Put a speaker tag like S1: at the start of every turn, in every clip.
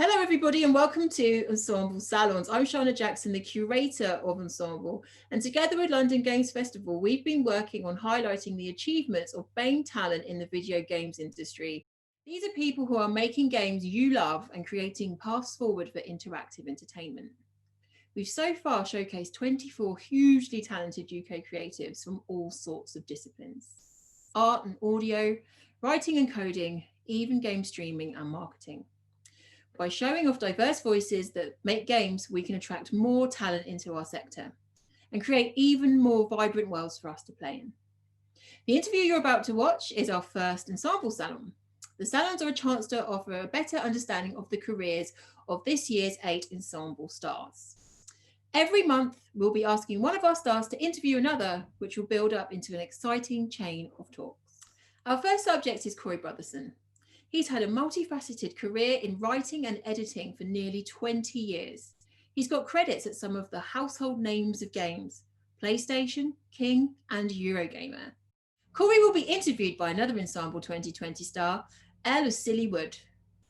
S1: Hello, everybody, and welcome to Ensemble Salons. I'm Shana Jackson, the curator of Ensemble, and together with London Games Festival, we've been working on highlighting the achievements of BAME talent in the video games industry. These are people who are making games you love and creating paths forward for interactive entertainment. We've so far showcased 24 hugely talented UK creatives from all sorts of disciplines: art and audio, writing and coding, even game streaming and marketing. By showing off diverse voices that make games, we can attract more talent into our sector and create even more vibrant worlds for us to play in. The interview you're about to watch is our first Ensemble Salon. The salons are a chance to offer a better understanding of the careers of this year's 8 Ensemble stars. Every month, we'll be asking one of our stars to interview another, which will build up into an exciting chain of talks. Our first subject is Corey Brotherson. He's had a multifaceted career in writing and editing for nearly 20 years. He's got credits at some of the household names of games: PlayStation, King, and Eurogamer. Corey will be interviewed by another Ensemble 2020 star, Elle of Sillywood.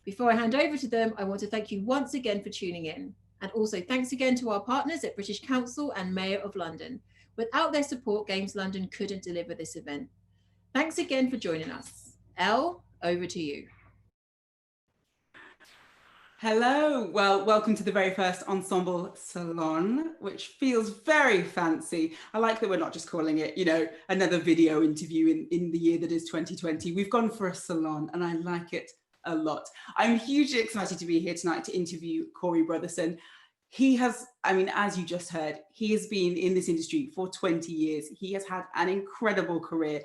S1: Before I hand over to them, I want to thank you once again for tuning in. And also thanks again to our partners at British Council and Mayor of London. Without their support, Games London couldn't deliver this event. Thanks again for joining us. Elle, over to you.
S2: Hello, well, welcome to the very first Ensemble Salon, which feels very fancy. I like that we're not just calling it, another video interview in the year that is 2020. We've gone for a salon and I like it a lot. I'm hugely excited to be here tonight to interview Corey Brotherson. He has, as you just heard, he has been in this industry for 20 years. He has had an incredible career.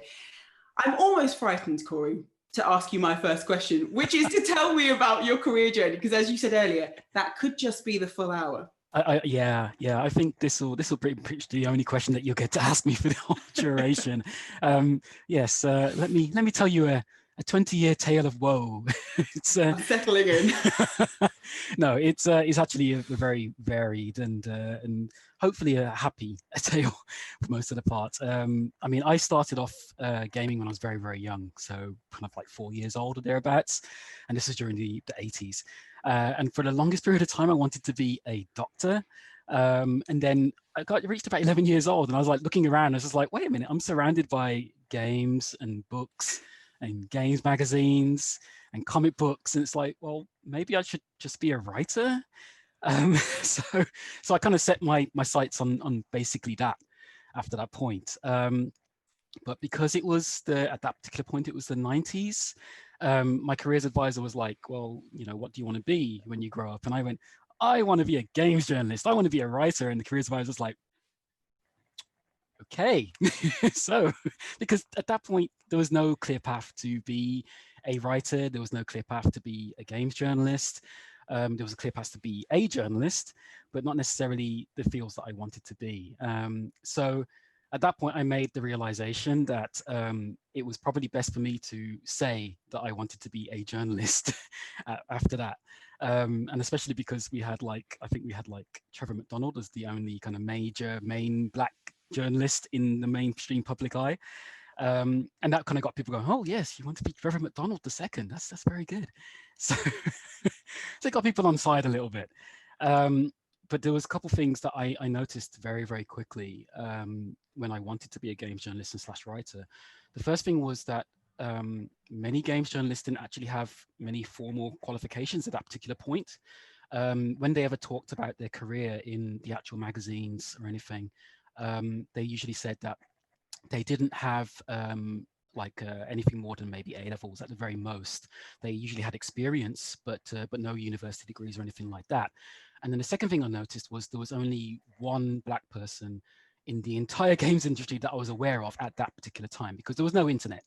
S2: I'm almost frightened, Corey, to ask you my first question, which is to tell me about your career journey, because as you said earlier, that could just be the full hour.
S3: Yeah. I think this will pretty much the only question that you'll get to ask me for the whole duration. Yes, let me tell you a 20-year tale of woe. It's
S2: I'm settling in.
S3: No, it's actually a very varied and hopefully a happy tale for most of the part. I started off gaming when I was very, very young, so kind of like 4 years old or thereabouts, and this was during the 80s. And for the longest period of time, I wanted to be a doctor. And then I reached about 11 years old, and I was like looking around. I was just like, wait a minute, I'm surrounded by games and books and games magazines and comic books, and it's like, well, maybe I should just be a writer. So I kind of set my sights on basically that after that point. But because it was at that particular point, it was the 90s, my careers advisor was like, well, what do you want to be when you grow up? And I went, I want to be a games journalist. I want to be a writer. And the careers advisor was like, okay. So, because at that point, there was no clear path to be a writer. There was no clear path to be a games journalist. There was a clear path to be a journalist, but not necessarily the fields that I wanted to be. So at that point, I made the realization that it was probably best for me to say that I wanted to be a journalist after that. And especially because I think we had Trevor McDonald as the only kind of main black journalist in the mainstream public eye. And that kind of got people going, oh yes, you want to be Trevor McDonald II. That's very good. So, so it got people on side a little bit. But there was a couple of things that I noticed very, very quickly when I wanted to be a games journalist and / writer. The first thing was that many games journalists didn't actually have many formal qualifications at that particular point. When they ever talked about their career in the actual magazines or anything, they usually said that they didn't have anything more than maybe A levels at the very most. They usually had experience, but no university degrees or anything like that. And then the second thing I noticed was there was only one black person in the entire games industry that I was aware of at that particular time, because there was no internet.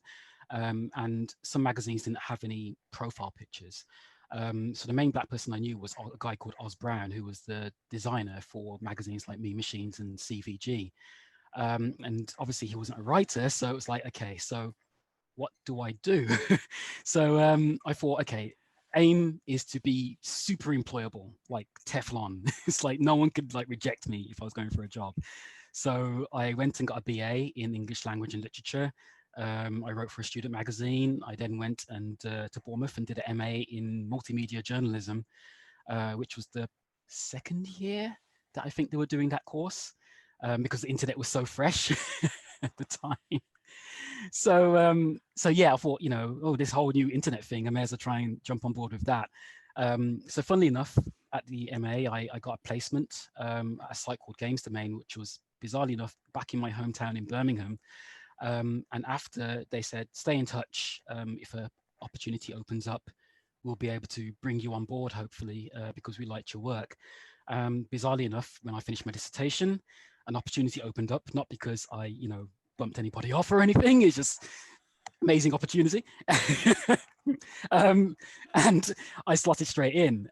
S3: And some magazines didn't have any profile pictures. So the main black person I knew was a guy called Oz Brown, who was the designer for magazines like Mean Machines and CVG. And obviously he wasn't a writer, so it was like, okay, so what do I do? So I thought, okay, aim is to be super employable, like Teflon. It's like no one could reject me if I was going for a job. So I went and got a BA in English language and literature. I wrote for a student magazine. I then went to Bournemouth and did an MA in multimedia journalism. which was the second year that I think they were doing that course, because the internet was so fresh at the time. So yeah, I thought, oh, this whole new internet thing, I may as well try and jump on board with that. So funnily enough, at the MA, I got a placement at a site called Games Domain, which was bizarrely enough back in my hometown in Birmingham. And after they said, stay in touch, if an opportunity opens up, we'll be able to bring you on board, hopefully, because we liked your work. Bizarrely enough, when I finished my dissertation, an opportunity opened up, not because I, bumped anybody off or anything. It's just amazing opportunity. And I slotted straight in.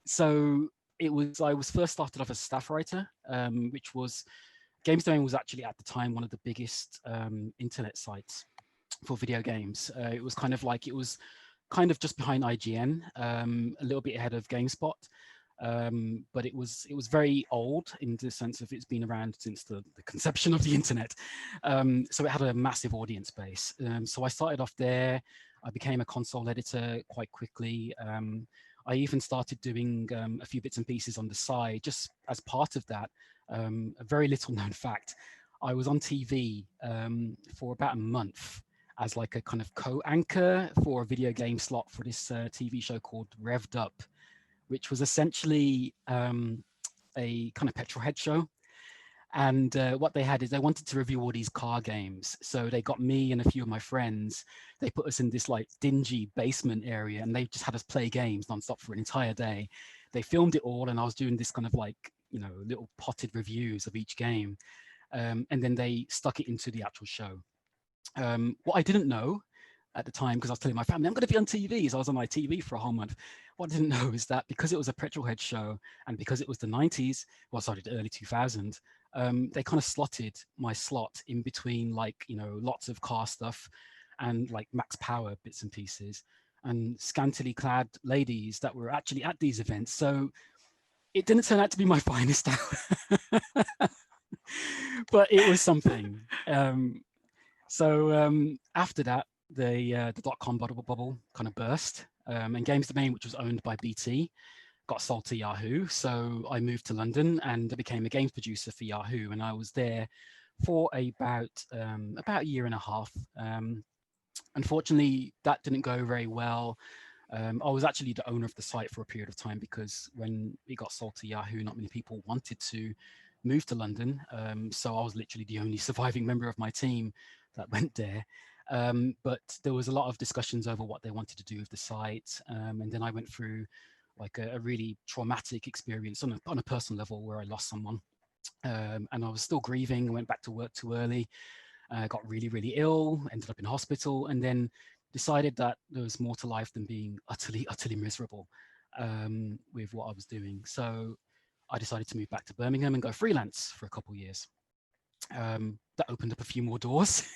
S3: So I was first started off as a staff writer, which was, Games Domain was actually at the time one of the biggest internet sites for video games. It was kind of just behind IGN, a little bit ahead of GameSpot. But it was very old in the sense of it's been around since the conception of the internet. So it had a massive audience base. So I started off there. I became a console editor quite quickly. I even started doing a few bits and pieces on the side, just as part of that. A very little known fact, I was on TV for about a month as like a kind of co-anchor for a video game slot for this TV show called Revved Up, which was essentially a kind of petrol head show. And what they had is they wanted to review all these car games. So they got me and a few of my friends. They put us in this like dingy basement area and they just had us play games nonstop for an entire day. They filmed it all and I was doing this kind of like, little potted reviews of each game. And then they stuck it into the actual show. What I didn't know at the time, because I was telling my family, I'm going to be on TV. So I was on my TV for a whole month. What I didn't know is that because it was a petrolhead show and because it was the 90s, well, sorry, the early 2000s, they kind of slotted my slot in between lots of car stuff and like Max Power bits and pieces and scantily clad ladies that were actually at these events. So it didn't turn out to be my finest hour, but it was something. So after that, the dot-com bubble kind of burst, and Games Domain, which was owned by BT, got sold to Yahoo. So I moved to London and I became a games producer for Yahoo, and I was there for about a year and a half. Unfortunately, that didn't go very well. I was actually the owner of the site for a period of time because when it got sold to Yahoo, not many people wanted to move to London. So I was literally the only surviving member of my team that went there. But there was a lot of discussions over what they wanted to do with the site. And then I went through like a really traumatic experience on a personal level where I lost someone. And I was still grieving. I went back to work too early, got really, really ill, ended up in hospital, and then decided that there was more to life than being utterly, utterly miserable with what I was doing. So I decided to move back to Birmingham and go freelance for a couple of years. That opened up a few more doors.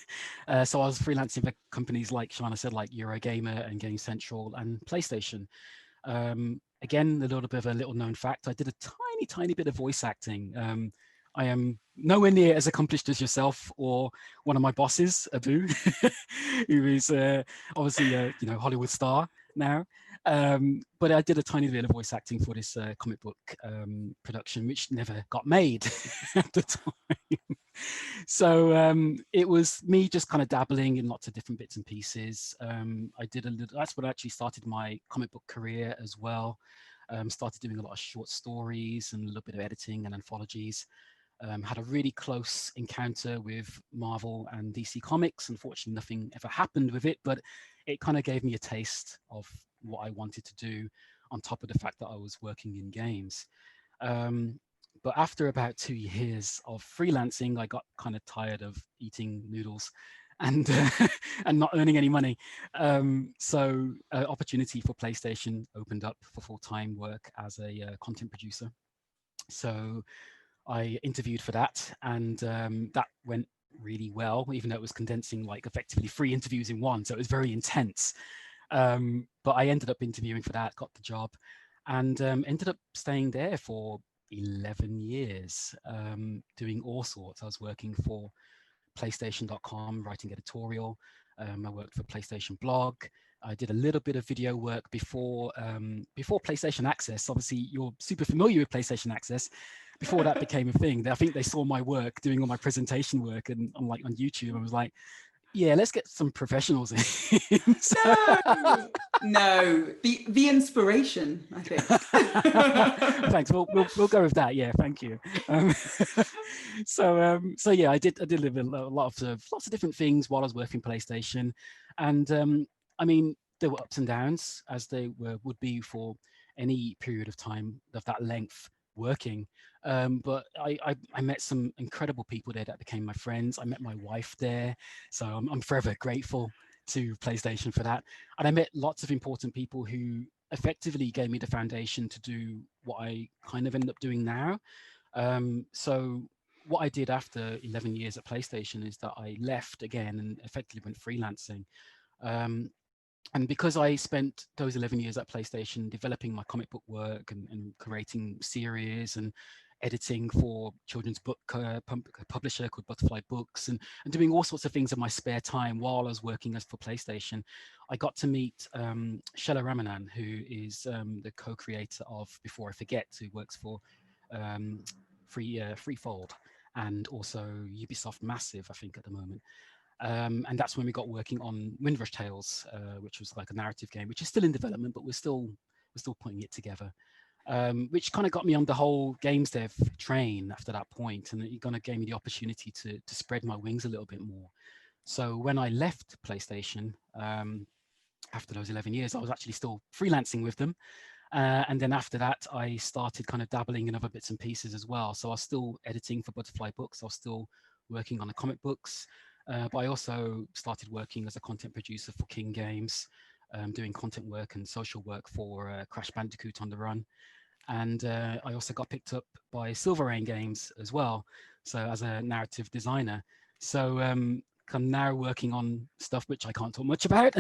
S3: So I was freelancing for companies like Shana said, like Eurogamer and Game Central and PlayStation. Again, a little bit of a little known fact, I did a tiny, tiny bit of voice acting. I am nowhere near as accomplished as yourself or one of my bosses, Abu, who is obviously a Hollywood star now. But I did a tiny bit of voice acting for this comic book production, which never got made at the time. So it was me just kind of dabbling in lots of different bits and pieces. I did a little, that's what actually started my comic book career as well. Started doing a lot of short stories and a little bit of editing and anthologies. Had a really close encounter with Marvel and DC Comics. Unfortunately, nothing ever happened with it, but it kind of gave me a taste of what I wanted to do on top of the fact that I was working in games. But after about 2 years of freelancing, I got kind of tired of eating noodles and and not earning any money. So opportunity for PlayStation opened up for full-time work as a content producer. So I interviewed for that, and that went really well, even though it was condensing like effectively 3 interviews in one. So it was very intense. But I ended up interviewing for that, got the job, and ended up staying there for 11 years, doing all sorts. I was working for PlayStation.com, writing editorial. I worked for PlayStation blog. I did a little bit of video work before before PlayStation Access. Obviously, you're super familiar with PlayStation Access. Before that became a thing, I think they saw my work doing all my presentation work and on YouTube. I was like, yeah, let's get some professionals in. So,
S2: no, the inspiration, I think.
S3: Thanks. We'll go with that. Yeah, thank you. So yeah, I did live a lots of different things while I was working PlayStation, and I mean, there were ups and downs, as they would be for any period of time of that length working. But I met some incredible people there that became my friends. I met my wife there, so I'm forever grateful to PlayStation for that. And I met lots of important people who effectively gave me the foundation to do what I kind of ended up doing now. So what I did after 11 years at PlayStation is that I left again and effectively went freelancing. And because I spent those 11 years at PlayStation developing my comic book work and creating series and editing for children's book publisher called Butterfly Books and doing all sorts of things in my spare time while I was working as for PlayStation, I got to meet Shella Ramanan, who is the co-creator of Before I Forget, who works for Freefold and also Ubisoft Massive, I think, at the moment. And that's when we got working on Windrush Tales, which was like a narrative game, which is still in development, but we're still putting it together. Which kind of got me on the whole games dev train after that point, and it kind of gave me the opportunity to spread my wings a little bit more. So when I left PlayStation after those 11 years, I was actually still freelancing with them. And then after that, I started kind of dabbling in other bits and pieces as well. So I was still editing for Butterfly Books. I was still working on the comic books. But I also started working as a content producer for King Games, doing content work and social work for Crash Bandicoot on the Run. And I also got picked up by Silver Rain Games as well, so as a narrative designer. So I'm now working on stuff which I can't talk much about.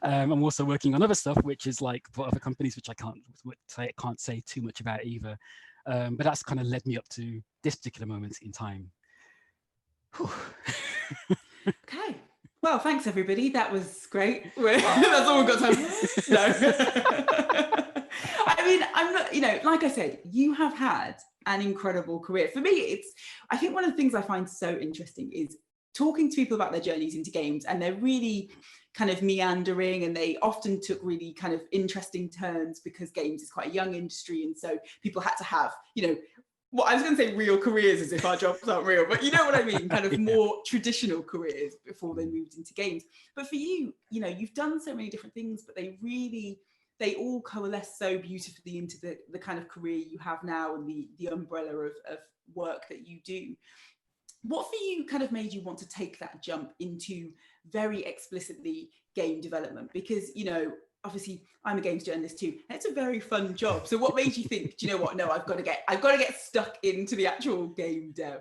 S3: I'm also working on other stuff which is like for other companies which I can't say too much about either. But that's kind of led me up to this particular moment in time.
S2: Okay. Well, thanks everybody. That was great. That's all we've got time for. No. I mean, I'm not, like I said, you have had an incredible career. For me, I think one of the things I find so interesting is talking to people about their journeys into games, and they're really kind of meandering, and they often took really kind of interesting turns because games is quite a young industry. And so people had to have, what I was going to say real careers as if our jobs aren't real, but you know what I mean, kind of more traditional careers before they moved into games. But for you, you've done so many different things, but they all coalesce so beautifully into the kind of career you have now and the umbrella of work that you do. What for you kind of made you want to take that jump into very explicitly game development? Because, obviously I'm a games journalist too, and it's a very fun job. So what made you think, do you know what? No, I've got to get stuck into the actual game dev.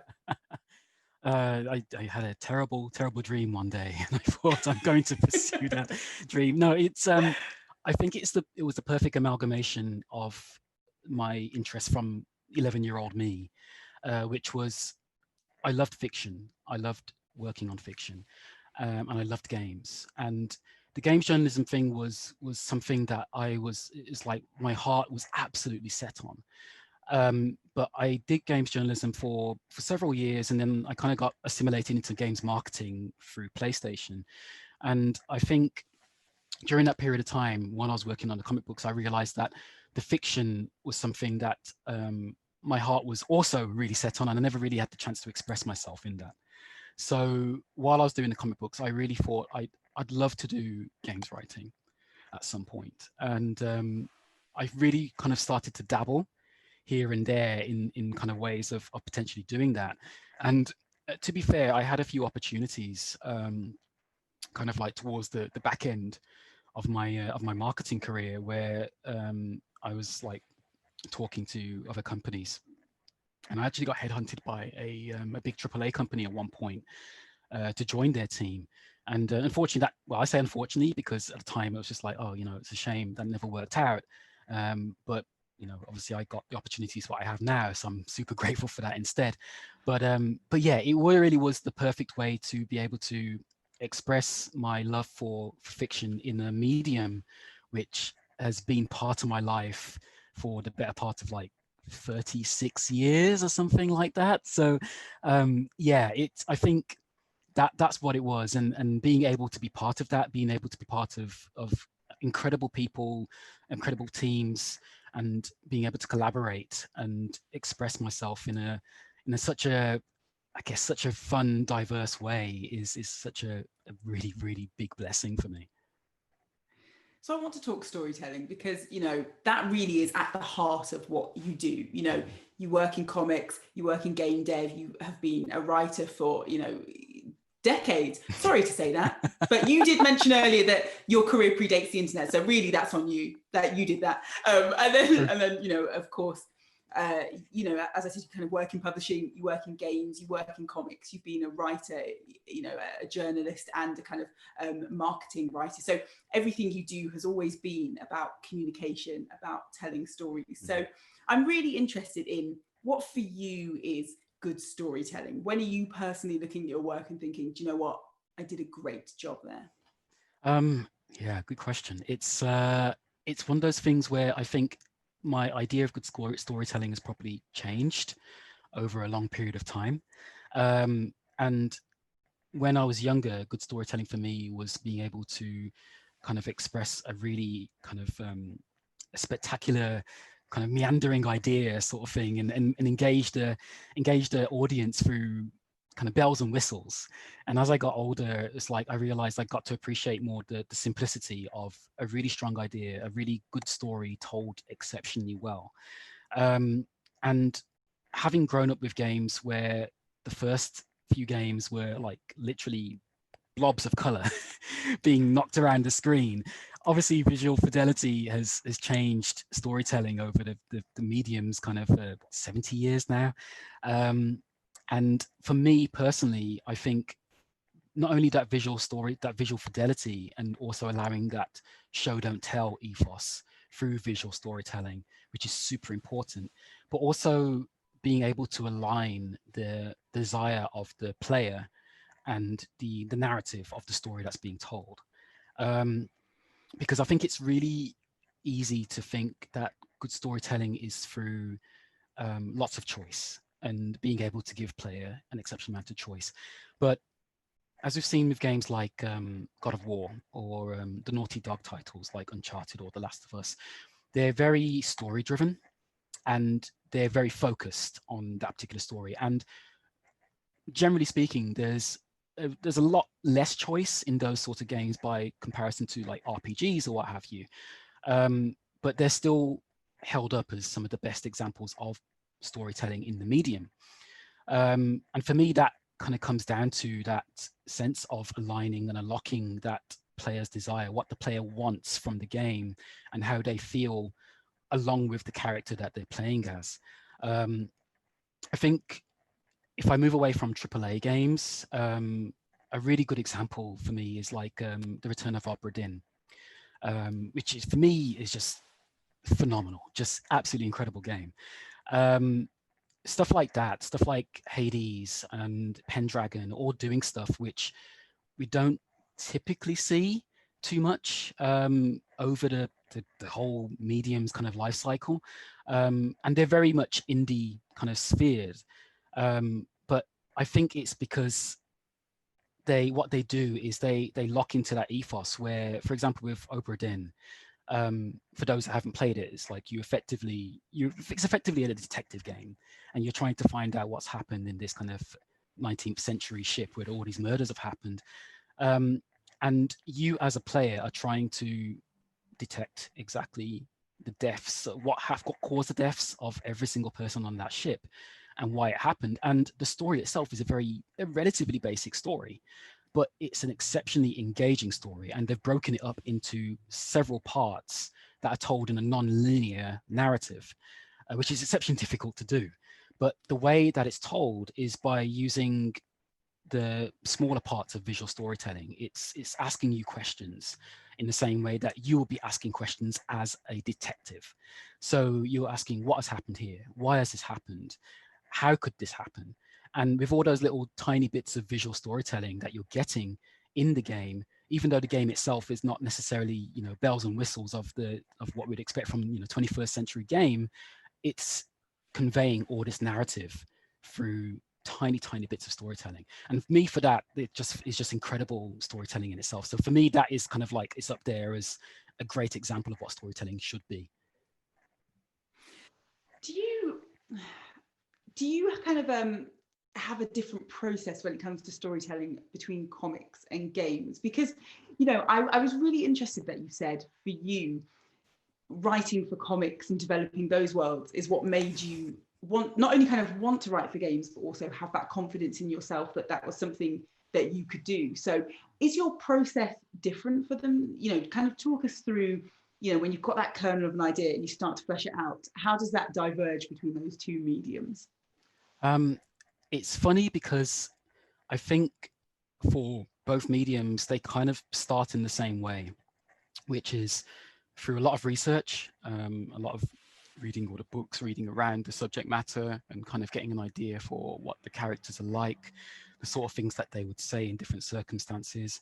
S3: I had a terrible dream one day, and I thought I'm going to pursue that dream. No, it's I think it was the perfect amalgamation of my interest from 11-year-old me, which was I loved fiction. I loved working on fiction, and I loved games. And the games journalism thing was something that it's like my heart was absolutely set on. But I did games journalism for several years, and then I kind of got assimilated into games marketing through PlayStation. And I think during that period of time, when I was working on the comic books, I realized that the fiction was something that my heart was also really set on, and I never really had the chance to express myself in that. So while I was doing the comic books, I really thought I'd love to do games writing at some point. And I really kind of started to dabble here and there in kind of ways of potentially doing that. And to be fair, I had a few opportunities kind of like towards the back end of my marketing career, where I was like talking to other companies, and I actually got headhunted by a big AAA company at one point to join their team. And unfortunately, I say unfortunately because at the time it was just like, oh, it's a shame that never worked out. But obviously I got the opportunities what I have now, so I'm super grateful for that instead. But yeah, it really was the perfect way to be able to express my love for fiction in a medium which has been part of my life for the better part of like 36 years or something like that. So yeah, I think that's what it was, and being able to be part of that, being able to be part of incredible people, incredible teams, and being able to collaborate and express myself in a such a, I guess, such a fun, diverse way is such a really, really big blessing for me.
S2: So I want to talk storytelling because, you know, that really is at the heart of what you do. You know, you work in comics, you work in game dev, you have been a writer for, you know, decades. Sorry to say that, but you did mention earlier that your career predates the internet. So really that's on you that you did that. And then, you know, of course, you know, as I said, you kind of work in publishing, you work in games, you work in comics, you've been a writer, you know, a journalist and a kind of marketing writer. So everything you do has always been about communication, about telling stories. So I'm really interested in what for you is good storytelling. When are you personally looking at your work and thinking, do you know what, I did a great job there?
S3: Yeah, good question. It's one of those things where I think my idea of good storytelling has probably changed over a long period of time. And when I was younger, good storytelling for me was being able to kind of express a really kind of a spectacular kind of meandering idea sort of thing, and engage the audience through kind of bells and whistles. And as I got older, it's like I realized I got to appreciate more the simplicity of a really strong idea, a really good story told exceptionally well. And having grown up with games where the first few games were like literally blobs of color being knocked around the screen, obviously visual fidelity has changed storytelling over the mediums kind of 70 years now. And for me personally, I think not only that visual story, that visual fidelity, and also allowing that show don't tell ethos through visual storytelling, which is super important, but also being able to align the desire of the player and the narrative of the story that's being told. Because I think it's really easy to think that good storytelling is through lots of choice and being able to give player an exceptional amount of choice. But as we've seen with games like God of War or the Naughty Dog titles like Uncharted or The Last of Us, they're very story driven and they're very focused on that particular story. And generally speaking, there's a lot less choice in those sort of games by comparison to like RPGs or what have you. But they're still held up as some of the best examples of storytelling in the medium. And for me, that kind of comes down to that sense of aligning and unlocking that player's desire, what the player wants from the game and how they feel along with the character that they're playing as. I think if I move away from AAA games, a really good example for me is like The Return of Obra Dinn, which is for me is just phenomenal, just absolutely incredible game. Stuff like that, stuff like Hades and Pendragon, all doing stuff which we don't typically see too much over the whole medium's kind of life cycle. And they're very much indie kind of spheres. But I think it's because what they do is they lock into that ethos where, for example, with Obra Dinn, for those that haven't played it, it's like it's effectively a detective game, and you're trying to find out what's happened in this kind of 19th century ship where all these murders have happened. And you as a player are trying to detect exactly the deaths, what caused the deaths of every single person on that ship and why it happened. And the story itself is a relatively basic story, but it's an exceptionally engaging story. And they've broken it up into several parts that are told in a non-linear narrative, which is exceptionally difficult to do. But the way that it's told is by using the smaller parts of visual storytelling. It's asking you questions in the same way that you will be asking questions as a detective. So you're asking, what has happened here? Why has this happened? How could this happen? And with all those little tiny bits of visual storytelling that you're getting in the game, even though the game itself is not necessarily, you know, bells and whistles of what we'd expect from, you know, 21st century game, it's conveying all this narrative through tiny bits of storytelling. And for me, for that, it just is just incredible storytelling in itself. So for me, that is kind of like, it's up there as a great example of what storytelling should be.
S2: Do you kind of have a different process when it comes to storytelling between comics and games? Because, you know, I was really interested that you said for you, writing for comics and developing those worlds is what made you want, not only kind of want to write for games, but also have that confidence in yourself that that was something that you could do. So is your process different for them? You know, kind of talk us through, you know, when you've got that kernel of an idea and you start to flesh it out, how does that diverge between those two mediums?
S3: It's funny because I think for both mediums, they kind of start in the same way, which is through a lot of research, a lot of reading all the books, reading around the subject matter and kind of getting an idea for what the characters are like, the sort of things that they would say in different circumstances,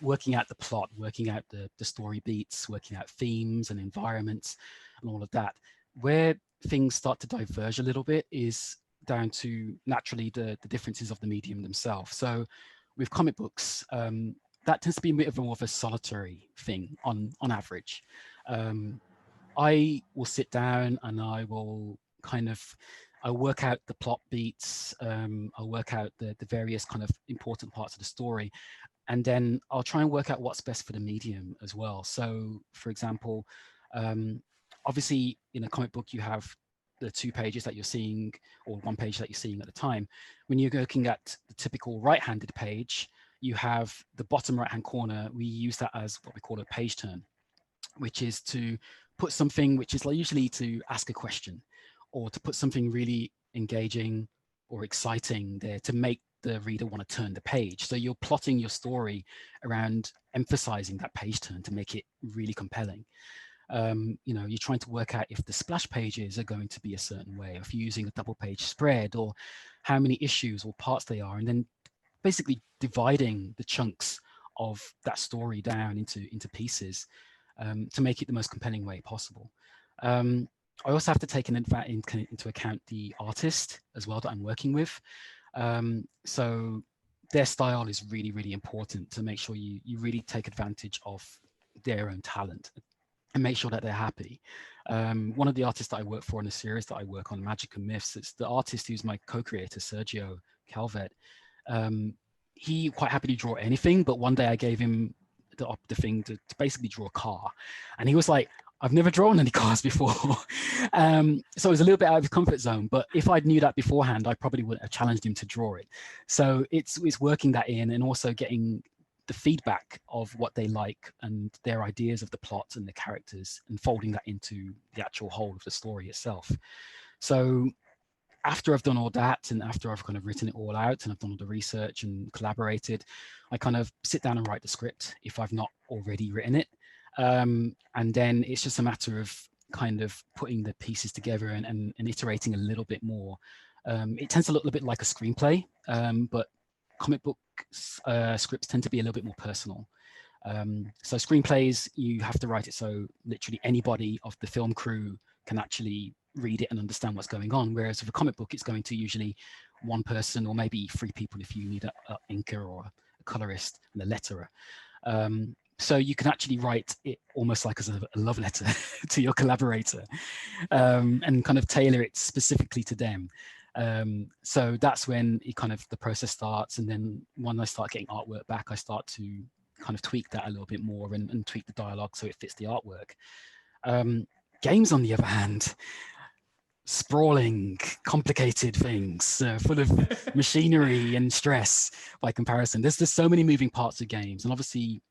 S3: working out the plot, working out the story beats, working out themes and environments and all of that. Where things start to diverge a little bit is down to naturally the differences of the medium themselves. So with comic books, that tends to be a bit more of a solitary thing on average. I will sit down and I will I'll work out the plot beats, I'll work out the various kind of important parts of the story, and then I'll try and work out what's best for the medium as well. So for example, obviously in a comic book you have the 2 pages that you're seeing, or 1 page that you're seeing at a time. When you're looking at the typical right-handed page, you have the bottom right-hand corner. We use that as what we call a page turn, which is to put something which is usually to ask a question, or to put something really engaging or exciting there to make the reader want to turn the page. So you're plotting your story around emphasizing that page turn to make it really compelling. You know, you're trying to work out if the splash pages are going to be a certain way, if you're using a double page spread, or how many issues or parts they are, and then basically dividing the chunks of that story down into pieces to make it the most compelling way possible. I also have to take into account the artist as well that I'm working with. So their style is really, really important to make sure you really take advantage of their own talent and make sure that they're happy. One of the artists that I work for in a series that I work on, Magic and Myths, it's the artist who's my co-creator, Sergio Calvet. He quite happily draw anything, but one day I gave him the thing to basically draw a car, and he was like, I've never drawn any cars before. So it was a little bit out of his comfort zone, but if I'd knew that beforehand, I probably would have challenged him to draw it. So it's working that in, and also getting the feedback of what they like and their ideas of the plot and the characters, and folding that into the actual whole of the story itself. So after I've done all that, and after I've kind of written it all out and I've done all the research and collaborated, I kind of sit down and write the script if I've not already written it. And then it's just a matter of kind of putting the pieces together and iterating a little bit more. It tends to look a bit like a screenplay, but comic book scripts tend to be a little bit more personal. So screenplays, you have to write it so literally anybody of the film crew can actually read it and understand what's going on. Whereas with a comic book, it's going to usually 1 person or maybe 3 people if you need an inker or a colorist and a letterer. So you can actually write it almost like as a love letter to your collaborator, and kind of tailor it specifically to them. So that's when it kind of the process starts. And then when I start getting artwork back, I start to kind of tweak that a little bit more and tweak the dialogue so it fits the artwork. Games, on the other hand, sprawling, complicated things, full of machinery and stress by comparison. There's so many moving parts of games, and obviously,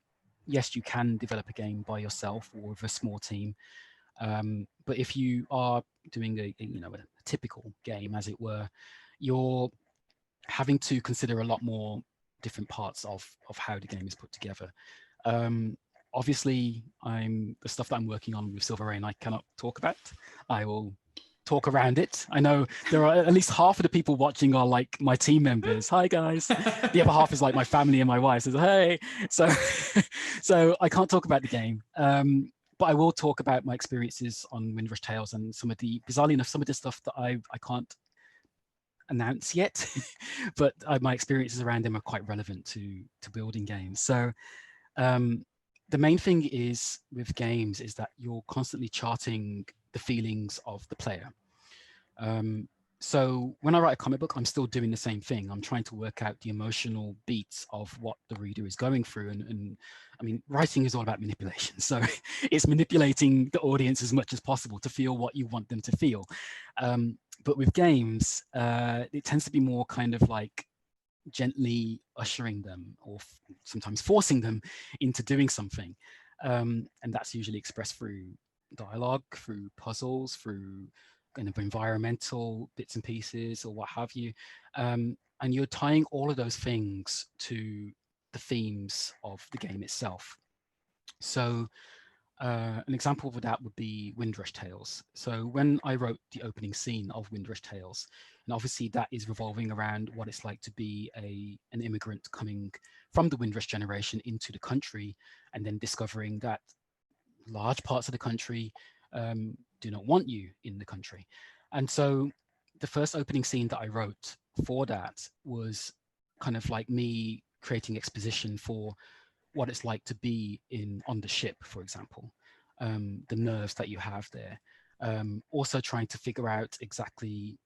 S3: yes, you can develop a game by yourself or with a small team. But if you are doing a typical game, as it were, you're having to consider a lot more different parts of how the game is put together. Obviously, the stuff that I'm working on with Silver Rain, I cannot talk about. I will talk around it. I know there are at least half of the people watching are like my team members. Hi guys. The other half is like my family and my wife says, hey. So, so I can't talk about the game. But I will talk about my experiences on Windrush Tales and some of the, bizarrely enough, some of the stuff that I can't announce yet, but my experiences around them are quite relevant to building games. So the main thing is with games is that you're constantly charting the feelings of the player. So when I write a comic book, I'm still doing the same thing. I'm trying to work out the emotional beats of what the reader is going through. And I mean, writing is all about manipulation. So it's manipulating the audience as much as possible to feel what you want them to feel. But with games, it tends to be more kind of like gently ushering them or sometimes forcing them into doing something. And that's usually expressed through dialogue, through puzzles, through kind of environmental bits and pieces or what have you. And you're tying all of those things to the themes of the game itself. So an example of that would be Windrush Tales. So when I wrote the opening scene of Windrush Tales, and obviously that is revolving around what it's like to be an immigrant coming from the Windrush generation into the country, and then discovering that large parts of the country do not want you in the country. And so the first opening scene that I wrote for that was kind of like me creating exposition for what it's like to be on the ship, for example, the nerves that you have there. Also trying to figure out exactly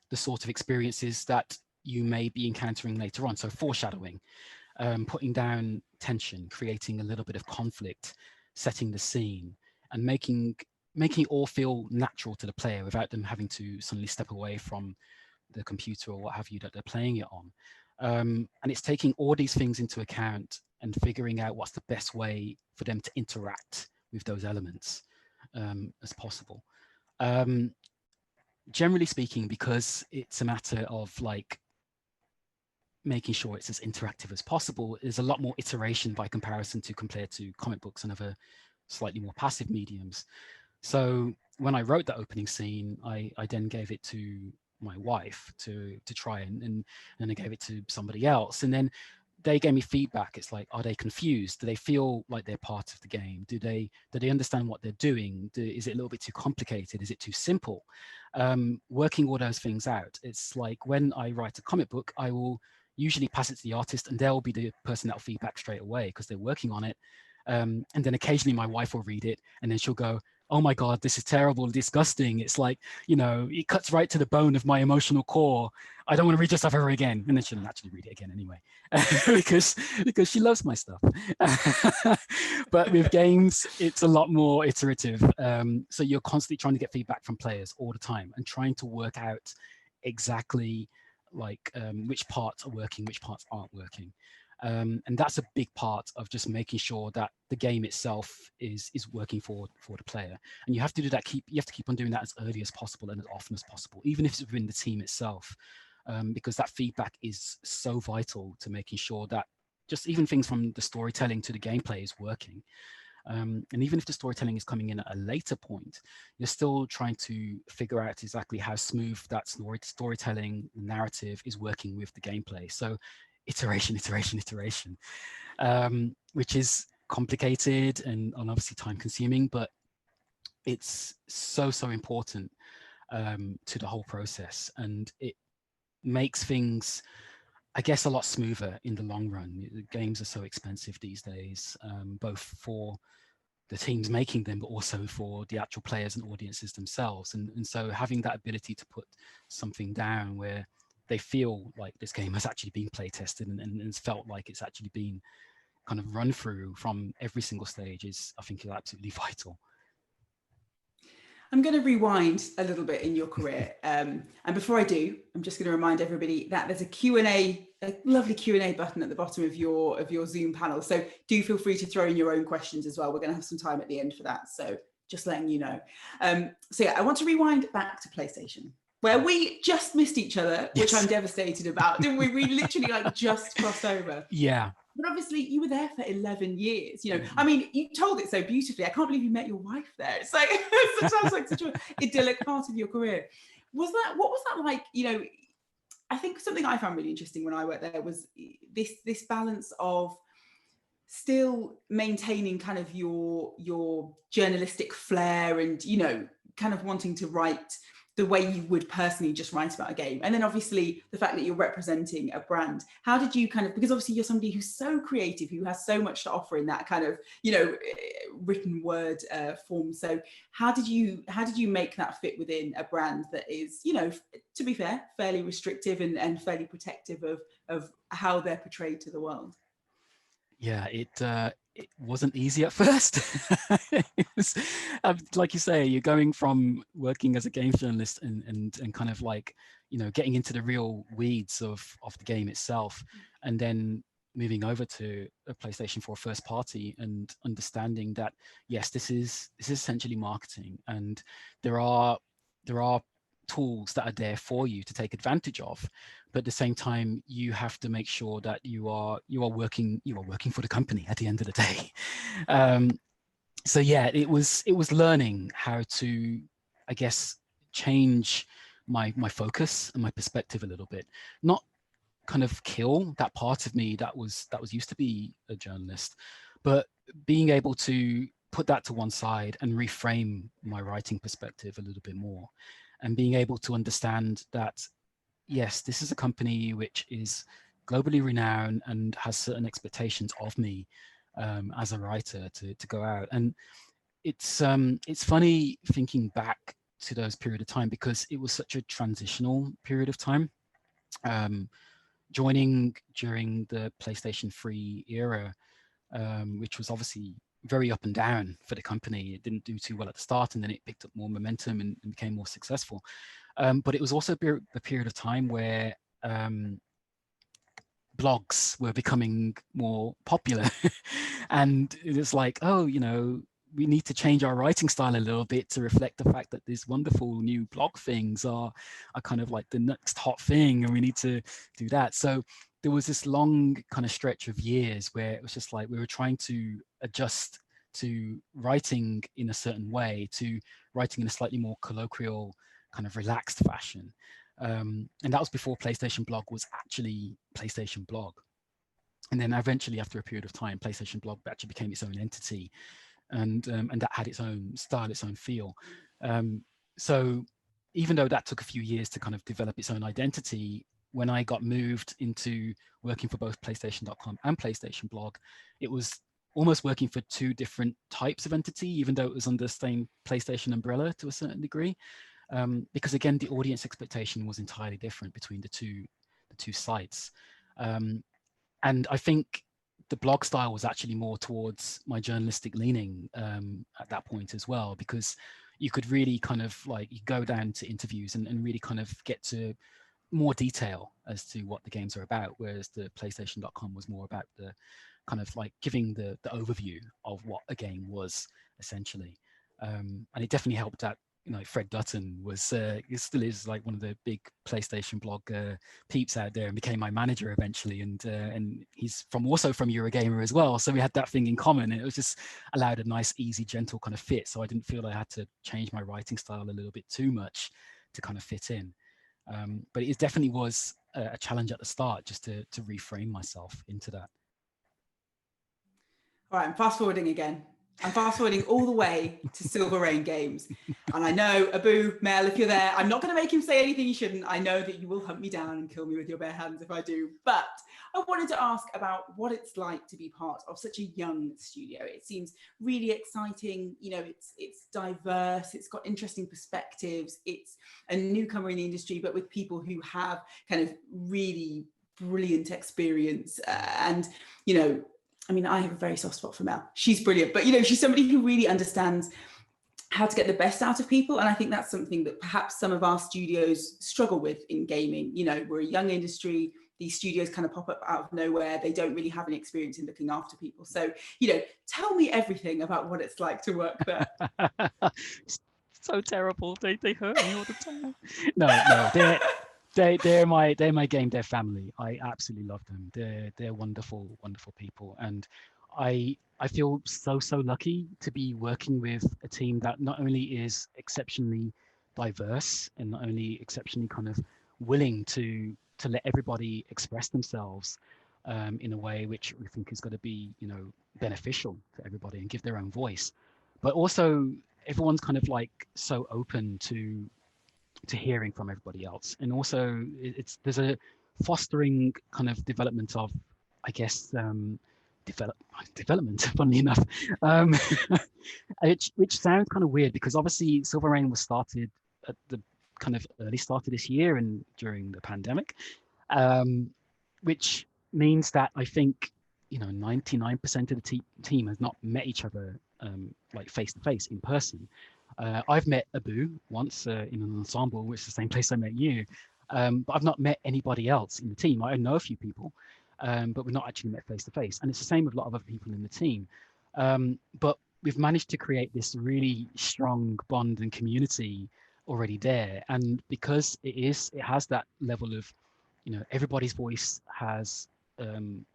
S3: the sort of experiences that you may be encountering later on. So foreshadowing, putting down tension, creating a little bit of conflict, setting the scene, and making it all feel natural to the player without them having to suddenly step away from the computer or what have you that they're playing it on. And it's taking all these things into account and figuring out what's the best way for them to interact with those elements as possible. Generally speaking, because it's a matter of like making sure it's as interactive as possible, there's a lot more iteration by comparison compared to comic books and other slightly more passive mediums. So when I wrote that opening scene, I then gave it to my wife to try and I gave it to somebody else, and then they gave me feedback. It's like, are they confused? Do they feel like they're part of the game? Do they understand what they're doing? Is it a little bit too complicated? Is it too simple? Working all those things out. It's like when I write a comic book, I will usually pass it to the artist and they'll be the person that'll feedback straight away because they're working on it. And then occasionally my wife will read it and then she'll go, oh my God, this is terrible, disgusting. It's like, you know, it cuts right to the bone of my emotional core. I don't want to read your stuff ever again. And then she'll naturally read it again anyway, because she loves my stuff. But with games, it's a lot more iterative. So you're constantly trying to get feedback from players all the time and trying to work out exactly like which parts are working, which parts aren't working. And that's a big part of just making sure that the game itself is working for the player. And you have to do that. You have to keep on doing that as early as possible and as often as possible, even if it's within the team itself, because that feedback is so vital to making sure that just even things from the storytelling to the gameplay is working. And even if the storytelling is coming in at a later point, you're still trying to figure out exactly how smooth that storytelling narrative is working with the gameplay. So iteration, which is complicated and obviously time consuming, but it's so important to the whole process. And it makes things, I guess, a lot smoother in the long run. The games are so expensive these days, both for the teams making them, but also for the actual players and audiences themselves. And so having that ability to put something down where they feel like this game has actually been play tested and it's felt like it's actually been kind of run through from every single stage is, I think, is absolutely vital.
S2: I'm going to rewind a little bit in your career. And before I do, I'm just going to remind everybody that there's a Q&A, a lovely Q&A button at the bottom of your Zoom panel. So do feel free to throw in your own questions as well. We're going to have some time at the end for that. So just letting you know. So yeah, I want to rewind back to PlayStation, where we just missed each other, which I'm devastated about. Didn't we? We literally like just crossed over.
S3: Yeah.
S2: But obviously you were there for 11 years, you know. I mean, you told it so beautifully. I can't believe you met your wife there. It's like, it sounds like such an idyllic part of your career. What was that like? You know, I think something I found really interesting when I worked there was this balance of still maintaining kind of your journalistic flair and, you know, kind of wanting to write the way you would personally just write about a game. And then obviously the fact that you're representing a brand. How did you kind of, because obviously you're somebody who's so creative, who has so much to offer in that kind of, you know, written word form. So how did you make that fit within a brand that is, you know, to be fair, fairly restrictive and fairly protective of how they're portrayed to the world?
S3: Yeah, it wasn't easy at first. It was, like you say, you're going from working as a games journalist and kind of like, you know, getting into the real weeds of the game itself, and then moving over to a PlayStation 4 first party and understanding that, yes, this is essentially marketing, and there are tools that are there for you to take advantage of, but at the same time you have to make sure that you are working for the company at the end of the day. So yeah, it was learning how to, I guess, change my focus and my perspective a little bit, not kind of kill that part of me that was used to be a journalist, but being able to put that to one side and reframe my writing perspective a little bit more, and being able to understand that, yes, this is a company which is globally renowned and has certain expectations of me as a writer to go out. And it's funny thinking back to those period of time, because it was such a transitional period of time. Joining during the PlayStation 3 era, which was obviously very up and down for the company. It didn't do too well at the start, and then it picked up more momentum and became more successful. But it was also a period of time where blogs were becoming more popular. And it was like, oh, you know, we need to change our writing style a little bit to reflect the fact that these wonderful new blog things are kind of like the next hot thing, and we need to do that. So there was this long kind of stretch of years where it was just like we were trying to adjust to writing in a certain way, to writing in a slightly more colloquial, kind of relaxed fashion. And that was before PlayStation Blog was actually PlayStation Blog. And then eventually, after a period of time, PlayStation Blog actually became its own entity, and that had its own style, its own feel. So even though that took a few years to kind of develop its own identity, when I got moved into working for both PlayStation.com and PlayStation Blog, it was almost working for two different types of entity, even though it was under the same PlayStation umbrella to a certain degree. Because again, the audience expectation was entirely different between the two sites. And I think the blog style was actually more towards my journalistic leaning at that point as well, because you could really kind of like, you go down to interviews and really kind of get to more detail as to what the games are about, whereas the PlayStation.com was more about the kind of like giving the overview of what a game was essentially. And it definitely helped that, you know, Fred Dutton was he still is like one of the big PlayStation blog peeps out there, and became my manager eventually, and he's also from Eurogamer as well, so we had that thing in common, and it was just allowed a nice, easy, gentle kind of fit, so I didn't feel I had to change my writing style a little bit too much to kind of fit in. But it definitely was a challenge at the start, just to reframe myself into that.
S2: All right, I'm fast forwarding again. I'm fast forwarding all the way to Silver Rain Games. And I know, Abu, Mel, if you're there, I'm not going to make him say anything he shouldn't. I know that you will hunt me down and kill me with your bare hands if I do. But I wanted to ask about what it's like to be part of such a young studio. It seems really exciting. You know, it's diverse. It's got interesting perspectives. It's a newcomer in the industry, but with people who have kind of really brilliant experience. And, you know, I mean, I have a very soft spot for Mel. She's brilliant, but, you know, she's somebody who really understands how to get the best out of people. And I think that's something that perhaps some of our studios struggle with in gaming. You know, we're a young industry. These studios kind of pop up out of nowhere. They don't really have any experience in looking after people. So, you know, tell me everything about what it's like to work there.
S3: So terrible. They hurt me all the time. No, they're my game dev family. I absolutely love them. They're wonderful, wonderful people, and I feel so lucky to be working with a team that not only is exceptionally diverse and not only exceptionally kind of willing to let everybody express themselves in a way which we think is going to be, you know, beneficial to everybody and give their own voice, but also everyone's kind of like so open to hearing from everybody else, and also there's a fostering kind of development of, I guess, development, funnily enough, um, which sounds kind of weird because obviously Silver Rain was started at the kind of early start of this year and during the pandemic, um, which means that I think, you know, 99% of the team has not met each other like face to face in person. I've met Abu once in an ensemble, which is the same place I met you, but I've not met anybody else in the team. I know a few people, but we've not actually met face to face. And it's the same with a lot of other people in the team. But we've managed to create this really strong bond and community already there. And because it has that level of, you know, everybody's voice has an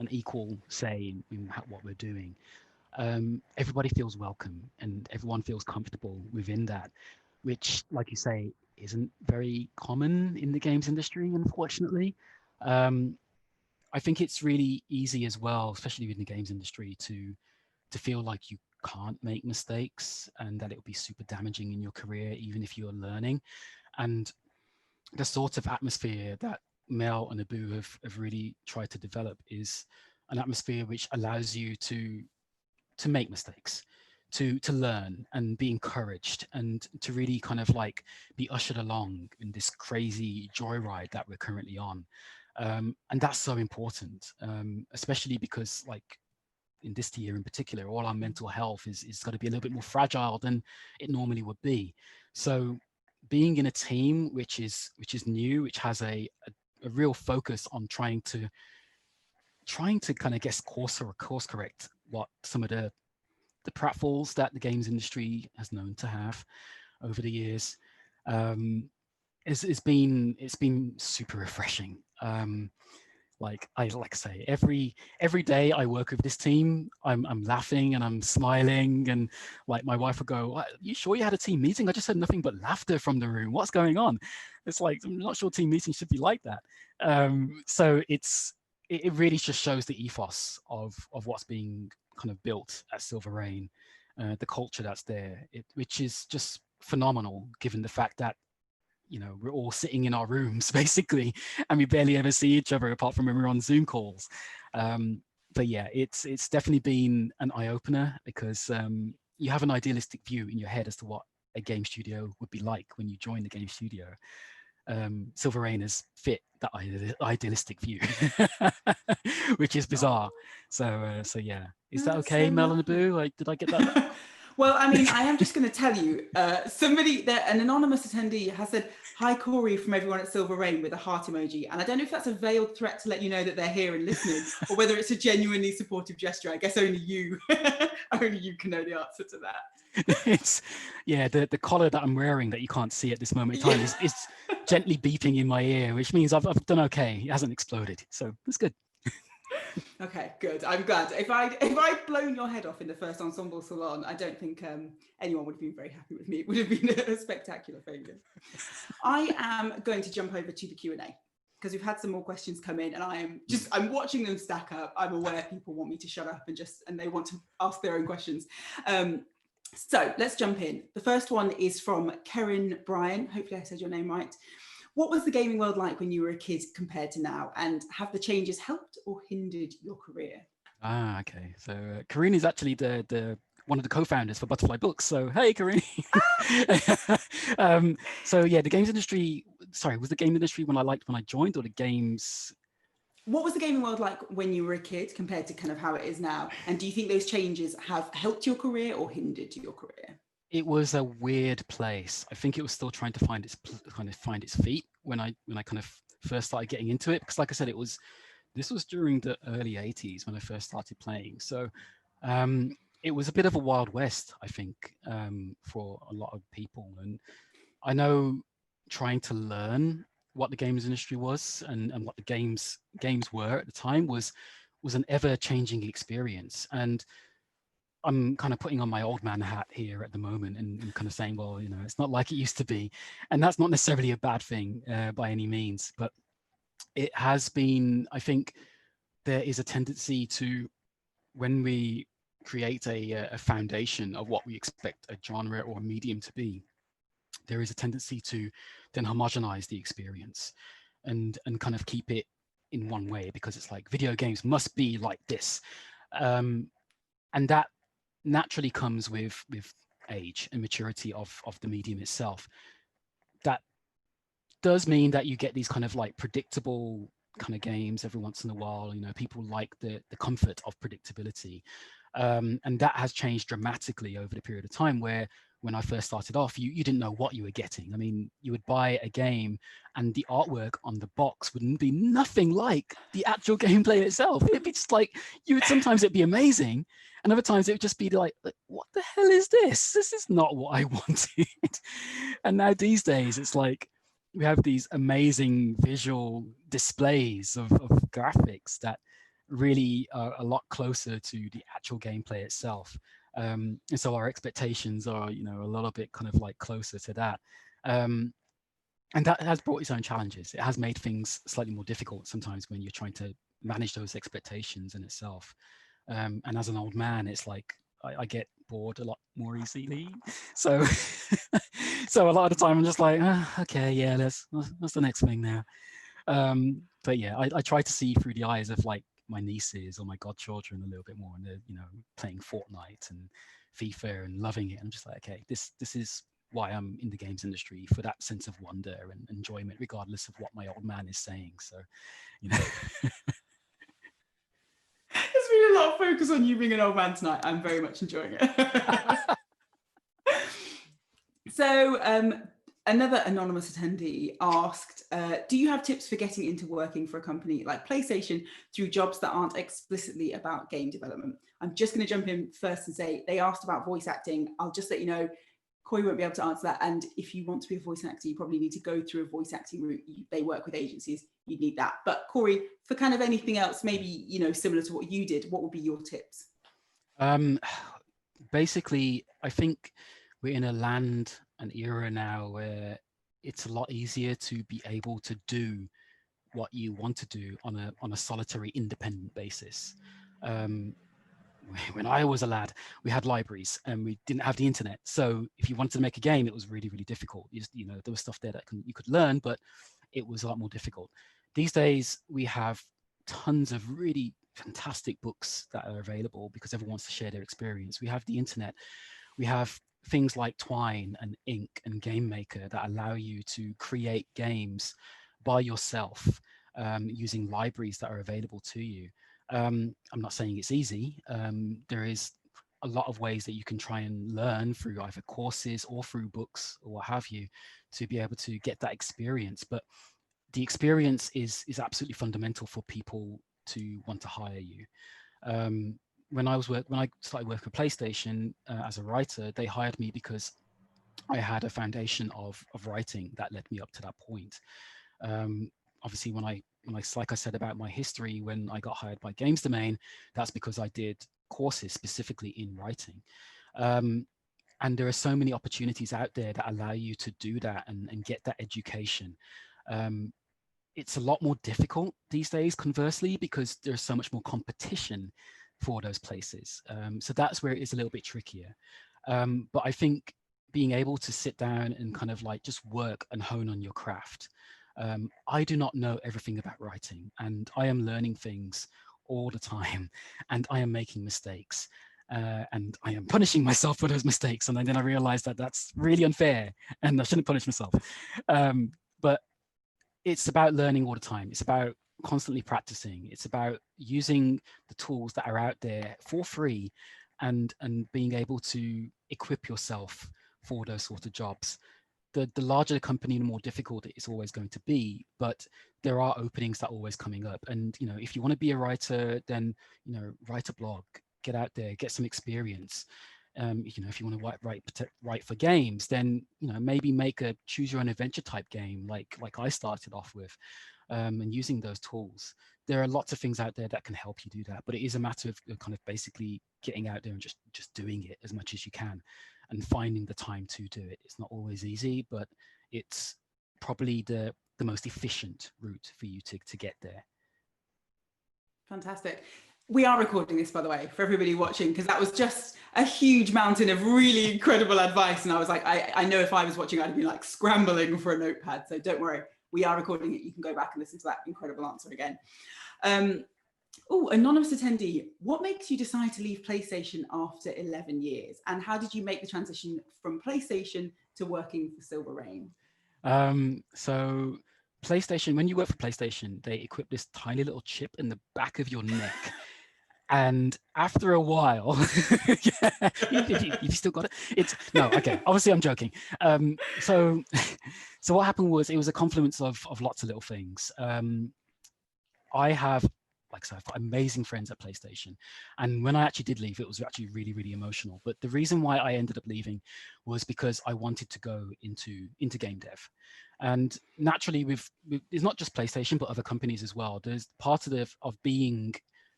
S3: equal say in what we're doing. Everybody feels welcome and everyone feels comfortable within that, which, like you say, isn't very common in the games industry, unfortunately. I think it's really easy as well, especially in the games industry, to feel like you can't make mistakes and that it will be super damaging in your career, even if you're learning. And the sort of atmosphere that Mel and Abu have really tried to develop is an atmosphere which allows you to make mistakes, to learn and be encouraged, and to really kind of like be ushered along in this crazy joyride that we're currently on. And that's so important, especially because, like, in this year in particular, all our mental health is got to be a little bit more fragile than it normally would be. So being in a team which is new, which has a real focus on trying to kind of guess course correct what some of the pratfalls that the games industry has known to have over the years, it's been super refreshing. Like I say, every day I work with this team, I'm laughing and I'm smiling, and like my wife will go, "Are you sure you had a team meeting? I just heard nothing but laughter from the room. What's going on?" It's like, I'm not sure team meetings should be like that. So it really just shows the ethos of what's being kind of built at Silver Rain, the culture that's there, which is just phenomenal, given the fact that, you know, we're all sitting in our rooms basically, and we barely ever see each other apart from when we're on Zoom calls. But yeah, it's definitely been an eye-opener, because you have an idealistic view in your head as to what a game studio would be like when you join the game studio. Silver Rain has fit that idealistic view, which is bizarre. So yeah, is that okay,
S2: so
S3: Mel
S2: nice.
S3: and Abu? Like, did I get that?
S2: Well, I mean, I am just going to tell you, an anonymous attendee has said, "Hi, Corey," from everyone at Silver Rain with a heart emoji. And I don't know if that's a veiled threat to let you know that they're here and listening, or whether it's a genuinely supportive gesture. I guess only you can know the answer to that.
S3: It's, yeah, the collar that I'm wearing that you can't see at this moment in time is gently beeping in my ear, which means I've done okay. It hasn't exploded, so that's good.
S2: Okay, good. I'm glad. If I'd blown your head off in the first Ensemble Salon, I don't think anyone would have been very happy with me. It would have been a spectacular failure. I am going to jump over to the Q&A, because we've had some more questions come in, and I'm watching them stack up. I'm aware people want me to shut up and they want to ask their own questions. So let's jump in. The first one is from Karen Bryan. Hopefully I said your name right. What was the gaming world like when you were a kid compared to now? And have the changes helped or hindered your career?
S3: Okay. So Karine is actually the one of the co-founders for Butterfly Books. So hey, Karine. So yeah, the games industry. Sorry, was the game industry when I joined, or the games?
S2: What was the gaming world like when you were a kid compared to kind of how it is now? And do you think those changes have helped your career or hindered your career?
S3: It was a weird place. I think it was still trying to find its feet when I kind of first started getting into it, because like I said, this was during the early 80s when I first started playing. So it was a bit of a Wild West, I think, for a lot of people. And I know trying to learn what the games industry was and what the games were at the time was an ever-changing experience. And I'm kind of putting on my old man hat here at the moment and kind of saying, well, you know, it's not like it used to be. And that's not necessarily a bad thing by any means, but it has been, I think there is a tendency to, when we create a foundation of what we expect a genre or a medium to be, there is a tendency to then homogenize the experience and kind of keep it in one way, because it's like video games must be like this. And that naturally comes with age and maturity of the medium itself. That does mean that you get these kind of like predictable kind of games every once in a while. You know, people like the comfort of predictability. And that has changed dramatically over the period of time, where when I first started off, you didn't know what you were getting. I mean, you would buy a game and the artwork on the box wouldn't be nothing like the actual gameplay itself. It'd be just like, sometimes it'd be amazing, and other times it would just be like, what the hell is this? This is not what I wanted. And now these days, it's like, we have these amazing visual displays of graphics that really are a lot closer to the actual gameplay itself. And so our expectations are, you know, a little bit kind of like closer to that. And that has brought its own challenges. It has made things slightly more difficult sometimes when you're trying to manage those expectations in itself. And as an old man, it's like, I get bored a lot more easily. So, so a lot of the time I'm just like, okay, yeah, what's the next thing now? But yeah, I try to see through the eyes of like my nieces or my godchildren a little bit more, and they're, you know, playing Fortnite and FIFA and loving it. I'm just like, okay, this is why I'm in the games industry, for that sense of wonder and enjoyment, regardless of what my old man is saying. So, you know.
S2: There's been a lot of focus on you being an old man tonight. I'm very much enjoying it. So another anonymous attendee asked, do you have tips for getting into working for a company like PlayStation through jobs that aren't explicitly about game development? I'm just going to jump in first and say they asked about voice acting. I'll just let you know, Corey won't be able to answer that. And if you want to be a voice actor, you probably need to go through a voice acting route. They work with agencies. You'd need that. But Corey, for kind of anything else, maybe, you know, similar to what you did, what would be your tips?
S3: Basically, I think we're in an era now where it's a lot easier to be able to do what you want to do on a solitary, independent basis. When I was a lad, we had libraries and we didn't have the internet. So if you wanted to make a game, it was really, really difficult. You know, there was stuff there that you could learn, but it was a lot more difficult. These days, we have tons of really fantastic books that are available because everyone wants to share their experience. We have the internet. We have things like Twine and Ink and Game Maker that allow you to create games by yourself using libraries that are available to you. I'm not saying it's easy. There is a lot of ways that you can try and learn through either courses or through books or what have you to be able to get that experience. But the experience is absolutely fundamental for people to want to hire you. When I started working with PlayStation as a writer, they hired me because I had a foundation of writing that led me up to that point. Obviously, when I like I said about my history, when I got hired by Games Domain, that's because I did courses specifically in writing. And there are so many opportunities out there that allow you to do that and get that education. It's a lot more difficult these days, conversely, because there's so much more competition for those places. So that's where it is a little bit trickier. But I think being able to sit down and kind of like just work and hone on your craft. I do not know everything about writing, and I am learning things all the time, and I am making mistakes. And I am punishing myself for those mistakes. And then I realized that that's really unfair and I shouldn't punish myself. But it's about learning all the time. It's about constantly practicing. It's about using the tools that are out there for free and being able to equip yourself for those sort of jobs. The larger the company, the more difficult it's always going to be, but there are openings that are always coming up. And, you know, if you want to be a writer, then, you know, write a blog, get out there, get some experience. You know, if you want to write for games, then, you know, maybe make a choose your own adventure type game like I started off with, and using those tools. There are lots of things out there that can help you do that, but it is a matter of kind of basically getting out there and just doing it as much as you can, and finding the time to do it. It's not always easy, but it's probably the most efficient route for you to get there.
S2: Fantastic. We are recording this, by the way, for everybody watching, because that was just a huge mountain of really incredible advice. And I was like, I know if I was watching, I'd be like scrambling for a notepad. So don't worry, we are recording it. You can go back and listen to that incredible answer again. Oh, anonymous attendee, what makes you decide to leave PlayStation after 11 years? And how did you make the transition from PlayStation to working for Silver Rain?
S3: So PlayStation, when you work for PlayStation, they equip this tiny little chip in the back of your neck. And after a while, yeah, if you still got it, it's no, okay. Obviously, I'm joking. So what happened was, it was a confluence of lots of little things. I have, like I said, I've got amazing friends at PlayStation, and when I actually did leave, it was actually really, really emotional. But the reason why I ended up leaving was because I wanted to go into game dev, and naturally, it's not just PlayStation, but other companies as well. There's part of being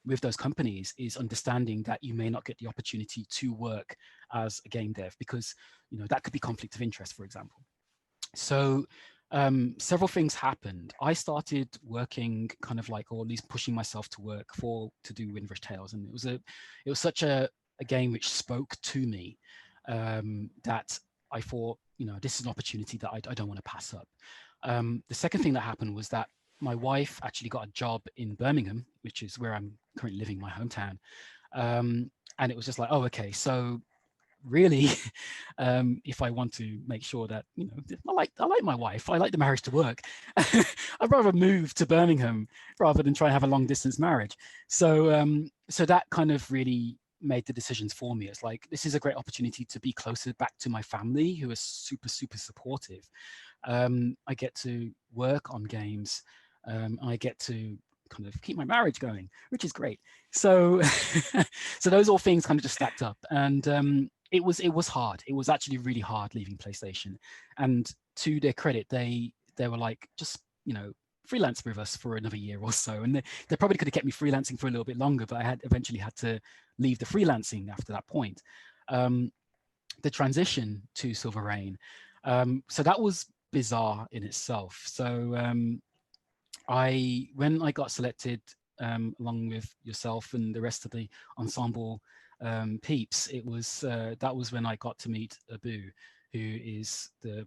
S3: with those companies is understanding that you may not get the opportunity to work as a game dev, because, you know, that could be conflict of interest, for example. So several things happened. I started working kind of like, or at least pushing myself to work to do Windrush Tales, and it was such a game which spoke to me, that I thought, you know, this is an opportunity that I don't want to pass up. The second thing that happened was that my wife actually got a job in Birmingham, which is where I'm currently living, my hometown. And it was just like, oh, okay, so really, if I want to make sure that, you know, I like my wife, I like the marriage to work, I'd rather move to Birmingham rather than try and have a long distance marriage. So so that kind of really made the decisions for me. It's like, this is a great opportunity to be closer back to my family, who are super, super supportive. I get to work on games. I get to kind of keep my marriage going, which is great. So so those all things kind of just stacked up, and it was hard. It was actually really hard leaving PlayStation. And to their credit, they were like, just, you know, freelance with us for another year or so. And they probably could have kept me freelancing for a little bit longer, but I eventually had to leave the freelancing after that point. The transition to Silver Rain, so that was bizarre in itself. So when I got selected, along with yourself and the rest of the ensemble peeps, that was when I got to meet Abu, who is the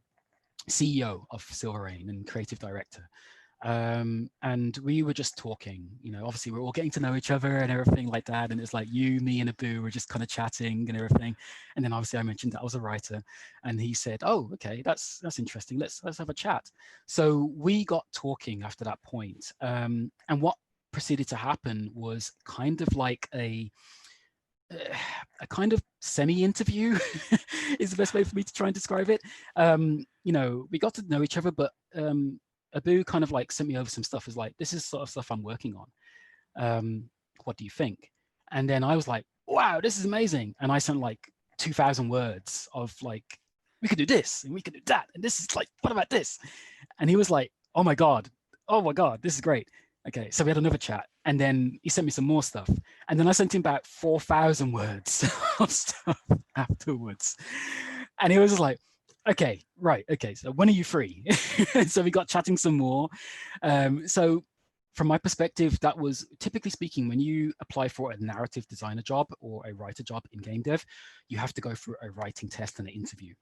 S3: CEO of Silver Rain and creative director. And we were just talking, you know, obviously we're all getting to know each other and everything like that. And it's like you, me, and Abu were just kind of chatting and everything. And then obviously I mentioned that I was a writer, and he said, oh, okay, that's interesting. Let's have a chat. So we got talking after that point. And what proceeded to happen was kind of like a kind of semi-interview is the best way for me to try and describe it. You know, we got to know each other, but Abu kind of like sent me over some stuff. Is like, this is sort of stuff I'm working on. What do you think? And then I was like, wow, this is amazing. And I sent like 2,000 words of like, we could do this and we could do that. And this is like, what about this? And he was like, oh my God, this is great. Okay, so we had another chat, and then he sent me some more stuff. And then I sent him back 4,000 words of stuff afterwards. And he was just like, okay, right, okay, so when are you free? So we got chatting some more. So from my perspective, that was, typically speaking, when you apply for a narrative designer job or a writer job in game dev, you have to go through a writing test and an interview.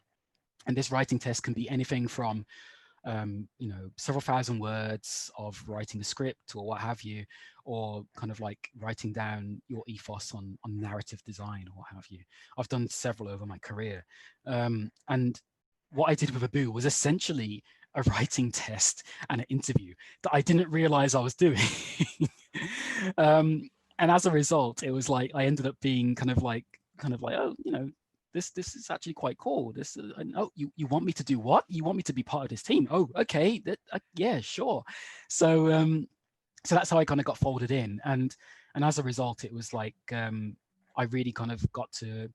S3: And this writing test can be anything from you know, several thousand words of writing a script or what have you, or kind of like writing down your ethos on narrative design or what have you. I've done several over my career. And what I did with Abu was essentially a writing test and an interview that I didn't realize I was doing. And as a result, it was like, I ended up being kind of like, oh, you know, this is actually quite cool. This, oh, you want me to do what? You want me to be part of this team? Oh, okay, yeah, sure. So so that's how I kind of got folded in, and as a result, it was like I really kind of got to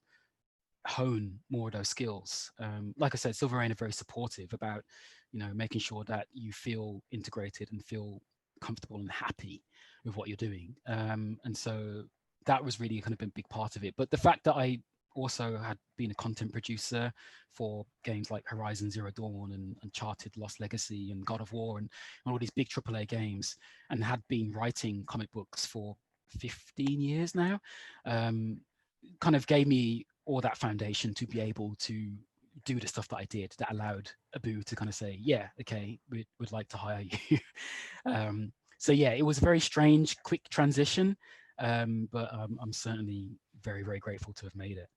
S3: hone more of those skills. Like I said, Silver Rain are very supportive about, making sure that you feel integrated and feel comfortable and happy with what you're doing. And so that was really kind of a big part of it. But the fact that I also had been a content producer for games like Horizon Zero Dawn and Uncharted Lost Legacy and God of War and all these big AAA games, and had been writing comic books for 15 years now, kind of gave me all that foundation to be able to do the stuff that I did, that allowed Abu to kind of say, yeah, okay, we'd like to hire you. So yeah, it was a very strange, quick transition, but I'm certainly very, very grateful to have made it.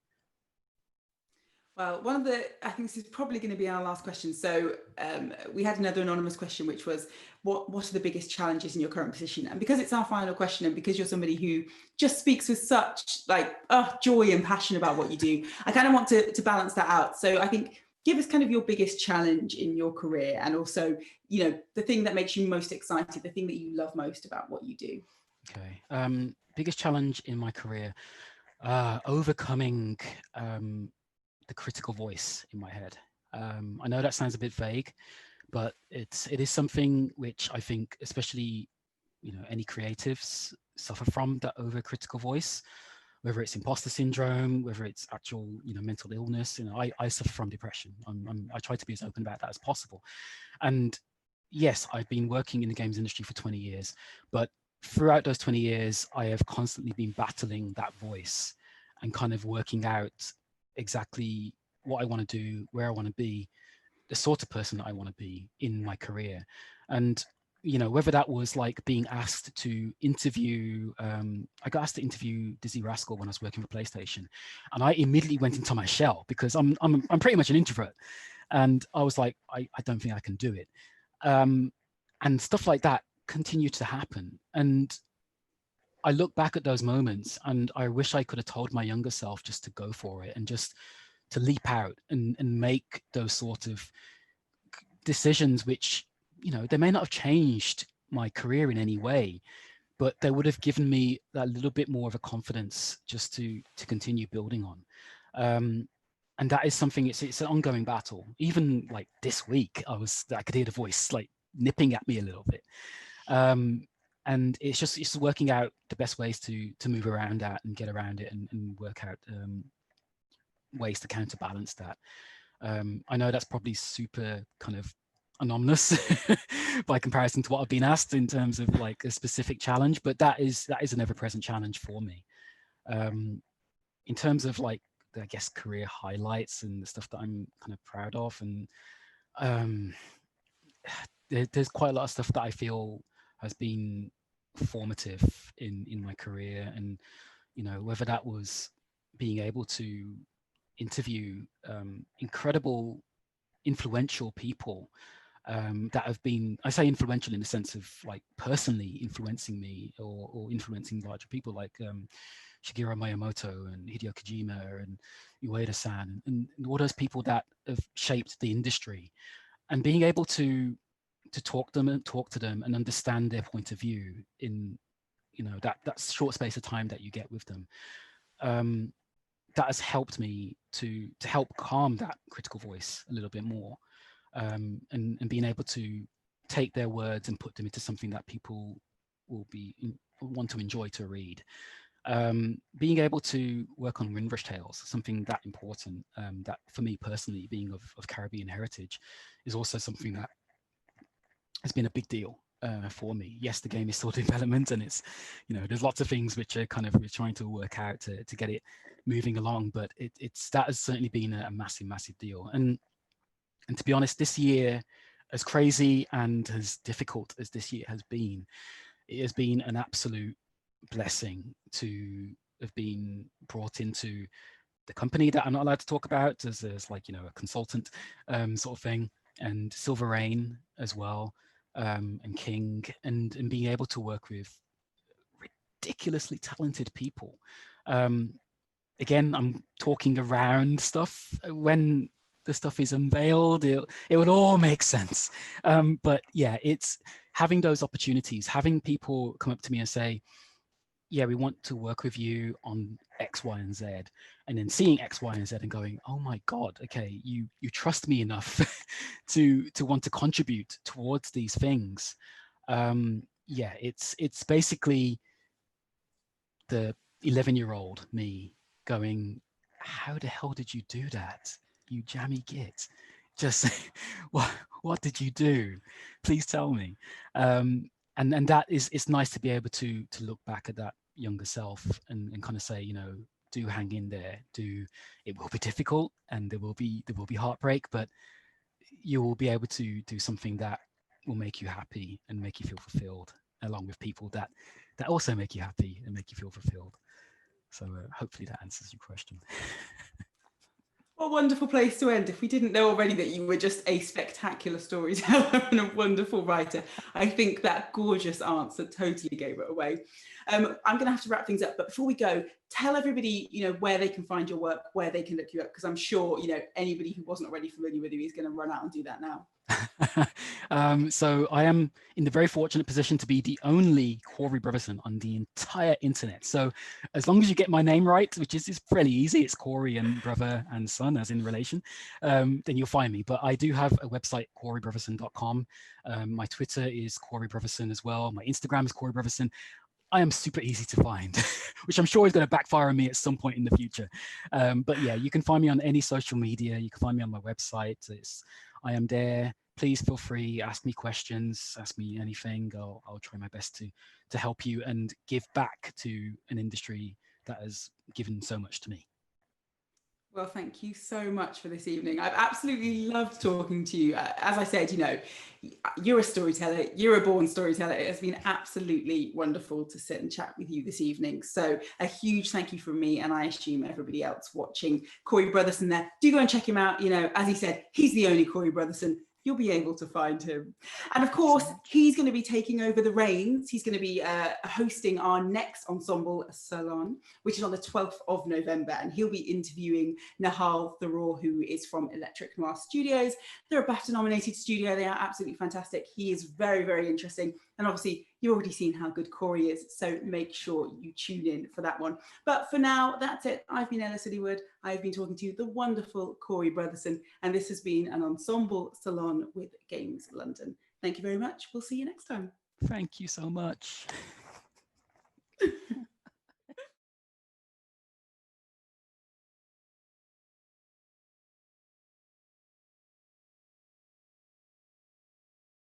S2: Well, I think this is probably going to be our last question. So we had another anonymous question, which was, what are the biggest challenges in your current position? And because it's our final question, and because you're somebody who just speaks with such joy and passion about what you do, I kind of want to balance that out. So I think, give us kind of your biggest challenge in your career, and also, the thing that makes you most excited, the thing that you love most about what you do.
S3: Okay. Biggest challenge in my career, overcoming the critical voice in my head. I know that sounds a bit vague, but it is something which I think, especially, any creatives suffer from, that overcritical voice, whether it's imposter syndrome, whether it's actual, mental illness. I suffer from depression. I try to be as open about that as possible. And yes, I've been working in the games industry for 20 years, but throughout those 20 years, I have constantly been battling that voice and kind of working out exactly what I want to do, where I want to be, the sort of person that I want to be in my career. And whether that was like being asked to interview, I got asked to interview Dizzy Rascal when I was working for PlayStation, and I immediately went into my shell because I'm pretty much an introvert, and I was like, I don't think I can do it, and stuff like that continued to happen. And I look back at those moments and I wish I could have told my younger self just to go for it and just to leap out and make those sort of decisions, which, they may not have changed my career in any way, but they would have given me that little bit more of a confidence just to continue building on. And that is something, it's an ongoing battle. Even like this week, I could hear the voice like nipping at me a little bit. And it's just working out the best ways to move around that and get around it and work out ways to counterbalance that. I know that's probably super kind of anonymous by comparison to what I've been asked in terms of like a specific challenge, but that is an ever-present challenge for me. In terms of like, I guess, career highlights and the stuff that I'm kind of proud of, and there's quite a lot of stuff that I feel has been formative in my career. And whether that was being able to interview incredible, influential people that have been, I say influential in the sense of like personally influencing me or influencing larger people, like Shigeru Miyamoto and Hideo Kojima and Ueda-san and all those people that have shaped the industry, and being able to talk to them and understand their point of view in that short space of time that you get with them. That has helped me to help calm that critical voice a little bit more, and being able to take their words and put them into something that people will want to enjoy to read. Being able to work on Windrush Tales, something that important, that for me personally, being of Caribbean heritage, is also something that has been a big deal for me. Yes, the game is still in development, and it's, there's lots of things which are kind of, we're trying to work out to get it moving along, but that has certainly been a massive, massive deal. And to be honest, this year, as crazy and as difficult as this year has been, it has been an absolute blessing to have been brought into the company that I'm not allowed to talk about as like, a consultant sort of thing, and Silver Rain as well, and King, and being able to work with ridiculously talented people. Again, I'm talking around stuff. When the stuff is unveiled, it would all make sense. But yeah, it's having those opportunities, having people come up to me and say, yeah, we want to work with you on X, Y, and Z. and then seeing X, Y, and Z and going, oh my God, okay, you trust me enough to want to contribute towards these things. Yeah, it's basically the 11-year-old me going, how the hell did you do that, you jammy git? Just what did you do? Please tell me. And that is, it's nice to be able to look back at that younger self and kind of say, you know, do hang in there. It will be difficult and there will be heartbreak, but you will be able to do something that will make you happy and make you feel fulfilled, along with people that also make you happy and make you feel fulfilled. So hopefully that answers your question.
S2: What a wonderful place to end. If we didn't know already that you were just a spectacular storyteller and a wonderful writer, I think that gorgeous answer totally gave it away. I'm going to have to wrap things up, but before we go, tell everybody, you know, where they can find your work, where they can look you up, because I'm sure, you know, anybody who wasn't already familiar with you is going to run out and do that now.
S3: So I am in the very fortunate position to be the only Corey Brotherson on the entire internet. So as long as you get my name right, which is fairly easy, it's Corey and brother and son as in relation, then you'll find me. But I do have a website, CoreyBrotherson.com. My Twitter is Corey Brotherson as well. My Instagram is Corey Brotherson. I am super easy to find, which I'm sure is going to backfire on me at some point in the future. But yeah, you can find me on any social media. You can find me on my website. I am there. Please feel free, ask me questions, ask me anything. I'll try my best to help you and give back to an industry that has given so much to me.
S2: Well, thank you so much for this evening. I've absolutely loved talking to you. As I said, you know, you're a storyteller, you're a born storyteller. It has been absolutely wonderful to sit and chat with you this evening. So a huge thank you from me, and I assume everybody else watching. Corey Brotherson there. Do go and check him out. You know, as he said, he's the only Corey Brotherson. You'll be able to find him. And of course, he's going to be taking over the reins. He's going to be hosting our next Ensemble Salon, which is on the 12th of November. And he'll be interviewing Nahal Thoreau, who is from Electric Noir Studios. They're a BAFTA-nominated studio. They are absolutely fantastic. He is very, very interesting. And obviously, you've already seen how good Corey is, so make sure you tune in for that one. But for now, that's it. I've been Ella Citywood. I've been talking to the wonderful Corey Brotherson, and this has been an Ensemble Salon with Games London. Thank you very much. We'll see you next time.
S3: Thank you so much.